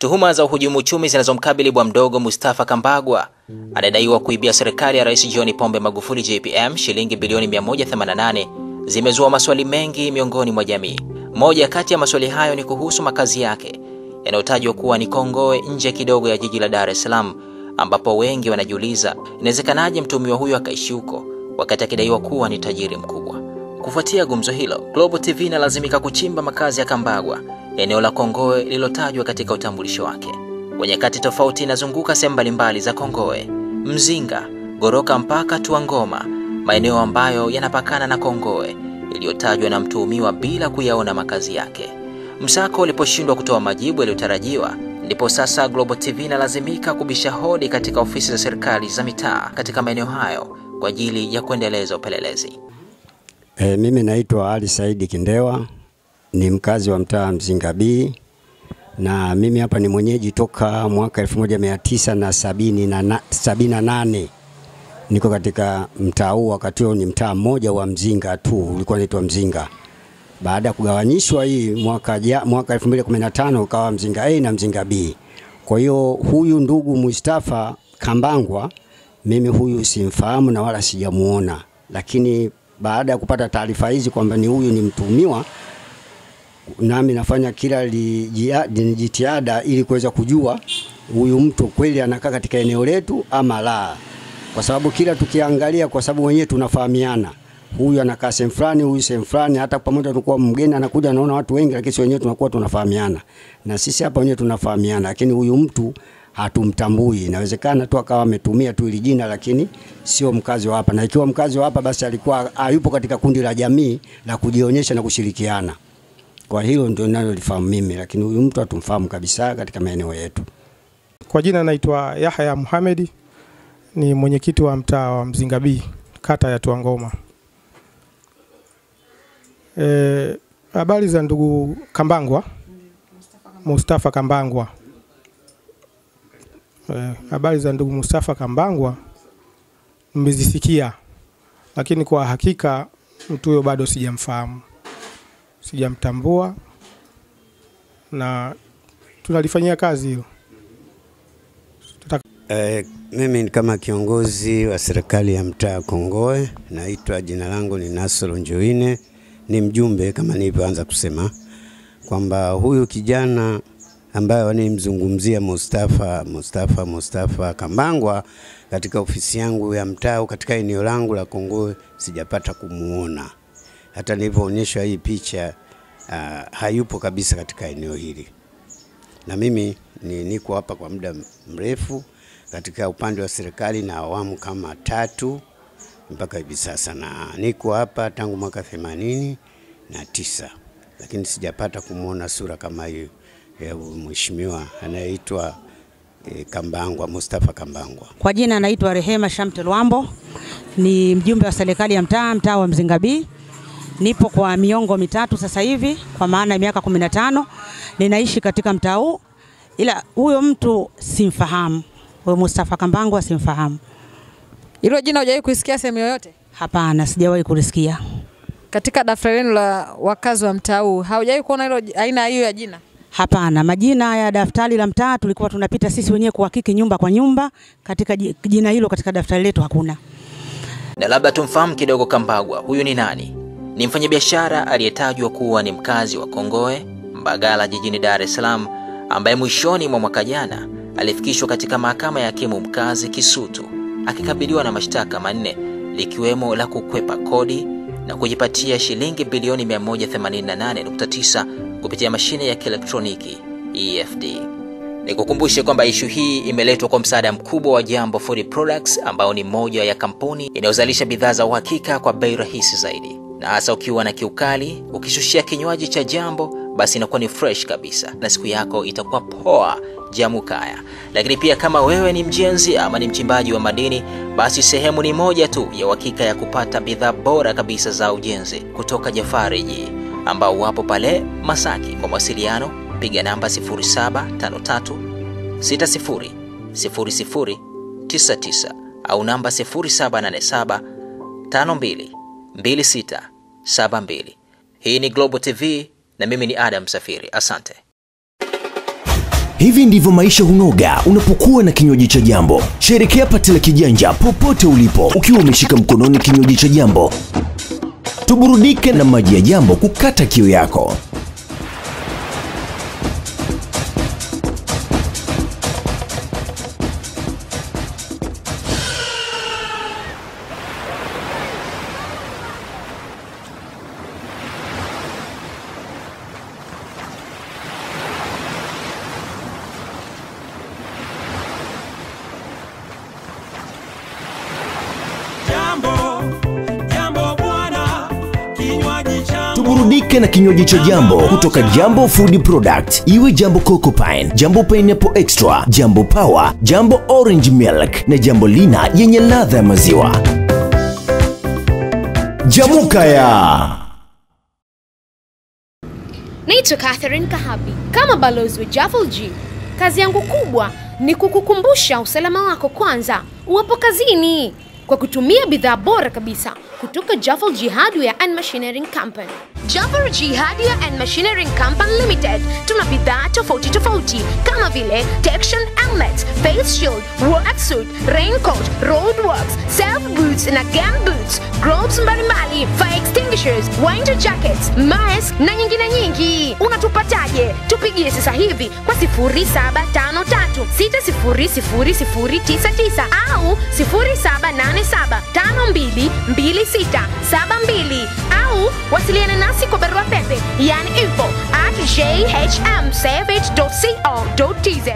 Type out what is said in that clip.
Tuhuma za uhujumu uchumi zinazomkabili bwa mdogo Mustafa Kambagwa anadaiwa kuibia serikali ya Rais John Pombe Magufuli JPM shilingi bilioni 188 zimezua maswali mengi miongoni mwa jamii. Moja kati ya maswali hayo ni kuhusu makazi yake yanayotajwa kuwa ni Kongowe, nje kidogo ya jiji la Dar es Salaam, ambapo wengi wanajiuliza inawezekanaje mtuhumiwa huyo akaishi huko wakati akidaiwa kuwa ni tajiri mkubwa. Kufuatia gumzo hilo, Global TV inalazimika kuchimba makazi ya Kambagwa, eneo la Kongowe lililotajwa katika utambulisho wake. Kwa nyakati tofauti inazunguka sehemu mbalimbali za Kongowe, Mzinga, Goroka mpaka Tuangoma, maeneo ambayo yanapakana na Kongowe iliyotajwa na mtuhumiwa bila kuyaona makazi yake. Msako uliposhindwa kutoa majibu yaliyotarajiwa, ndipo sasa Global TV inalazimika kubisha hodi katika ofisi za serikali za mitaa katika maeneo hayo kwa ajili ya kuendeleza upelelezi. Mimi naitwa Ali Saidi Kindewa, ni mkazi wa mtaa Mzinga B, na mimi hapa ni mwenyeji toka mwaka 1978. Niko katika mtaa huu, wakati huo ni mtaa mmoja wa Mzinga tu, ulikuwa unaitwa Mzinga. Baada ya kugawanyishwa hii mwaka 2015 ukawa Mzinga A na Mzinga B. Kwa hiyo huyu ndugu Mustafa Kambagwa mimi huyu simfahamu na wala sijamuona, lakini baada ya kupata taarifa hizi kwamba ni huyu ni mtuhumiwa, nami nafanya kila jitihada ili kuweza kujua huyu mtu kweli anakaa katika eneo letu ama la. Kwa sababu kila tukiangalia, kwa sababu wenyewe tunafahamiana, huyu anakaa sehemu fulani, huyu sehemu fulani, hata pamoja tulikuwa mgeni anakuja anaona watu wengi, lakini wenyewe tunakuwa tunafahamiana. Na sisi hapa wenyewe tunafahamiana, lakini huyu mtu hatumtambui. Inawezekana tu akawa ametumia tu ile jina, lakini sio mkazi wa hapa. Na ikiwa mkazi wa hapa, basi alikuwa hayupo katika kundi la jamii la kujionyesha na kushirikiana. Kwa hilo ndio ninalolifahamu mimi, lakini huyu mtu hatumfahamu kabisa katika maeneo yetu. Kwa jina naitwa Yahya Muhammad, ni mwenyekiti wa mtaa wa Mzinga B, kata ya Tuangoma. Habari za ndugu Kambagwa, Mustafa Kambagwa. Habari za ndugu Mustafa Kambagwa mmezisikia, lakini kwa hakika mtu huyo bado sijamfahamu, sijamtambua, na tunalifanyia kazi hiyo. Mimi kama kiongozi wa serikali ya mtaa Kongowe, naitwa, jina langu ni Nasoro Njoine, ni mjumbe kama nilivyoanza kusema kwamba huyu kijana ambaye wanimzungumzia Mustafa Kambagwa katika ofisi yangu ya mtaa katika eneo langu la Kongowe sijapata kumuona. Hata nilivyoonyeshwa hii picha hayupo kabisa katika eneo hili. Na mimi niko hapa kwa muda mrefu katika upande wa serikali na awamu kama 3 mpaka hivi sasa, na niko hapa tangu mwaka 89, lakini sijapata kumuona sura kama hiyo ya mheshimiwa anayeitwa Kambagwa, Mustafa Kambagwa. Kwa jina naitwa Rehema Shamte Lwambo, ni mjumbe wa serikali ya mtaa wa Mzinga B. Nipo kwa miongo 3 sasa hivi, kwa maana miaka 15 ninaishi katika mtaa huu, ila huyo mtu simfahamu. Huyo Mustafa Kambagwa simfahamu. Hilo jina hujawahi kusikia sehemu yoyote? Hapana, sijawahi kulisikia. Katika daftari lenu la wakazi wa mtaa huu haujawahi kuona hilo aina hiyo ya jina? Hapana, majina ya daftari la mtaa tulikuwa tunapita sisi wenyewe kuhakiki nyumba kwa nyumba, katika jina hilo katika daftari letu hakuna. Na labda tumfahamu kidogo Kambagwa huyu ni nani? Ni mfanyabiashara aliyetajwa kuwa ni mkazi wa Kongowe, Mbagala, jijini Dar es Salaam, ambaye mwishoni mwa mwaka jana alifikishwa katika mahakama ya hakimu mkazi Kisutu akikabiliwa na mashtaka 4, likiwemo la kukwepa kodi na kujipatia shilingi bilioni 188.9 kupitia mashine ya kielektroniki EFD. Nikukumbushe kwamba issue hii imeletwa kwa msaada mkubwa wa Jambo Food Products, ambao ni moja ya kampuni inayozalisha bidhaa za uhakika kwa bei rahisi zaidi. Na hasa ukiwa na kiukali, ukishushia kinywaji cha Jambo, basi inakuwa ni fresh kabisa na siku yako itakuwa poa jamukaya. Lakini pia kama wewe ni mjenzi ama ni mchimbaji wa madini, basi sehemu ni moja tu ya uhakika ya kupata bidhaa bora kabisa za ujenzi kutoka Jafari G, ambao wapo pale Masaki. Kwa mawasiliano piga namba 0753600099 au namba 0787522672. Hii ni Global TV na mimi ni Adam Safiri. Asante. Hivi ndivyo maisha hunoga unapokuwa na kinywaji cha Jambo. Sherekea pati la kijanja popote ulipo ukiwa umeshika mkononi kinywaji cha Jambo. Tuburudike na maji ya Jambo kukata kiu yako. Tuburudike na kinywaji cha Jambo kutoka Jambo Food Product. Iwe Jambo Coco Pine, Jambo Pineapple Extra, Jambo Power, Jambo Orange Milk na Jambo Lina yenye ladha ya maziwa. Jamukaya. Naitwa Catherine Kahabi. Kama balozi wa Jafel G, kazi yangu kubwa ni kukukumbusha usalama wako kwanza uwapo kazini kwa kutumia bidhaa bora kabisa kutoka Jafel G Hardware and Machinery Company. Jafel G Hardware and Machinery Company Limited tuna bidhaa tofauti tofauti kama vile Protection Helmet, Face Shield, Worksuit, Raincoat, Roadworks, Self Boots na Gum Boots, Gloves mbalimbali, Fire Extinguishers, Winter Jackets, Mask na nyingine nyingi. Unatupataje? Tupigie sasa hivi kwa 0753600099 au 0787522672 au wasiliana nasi kwa barua pepe yani info@jhmsavage.co.tz.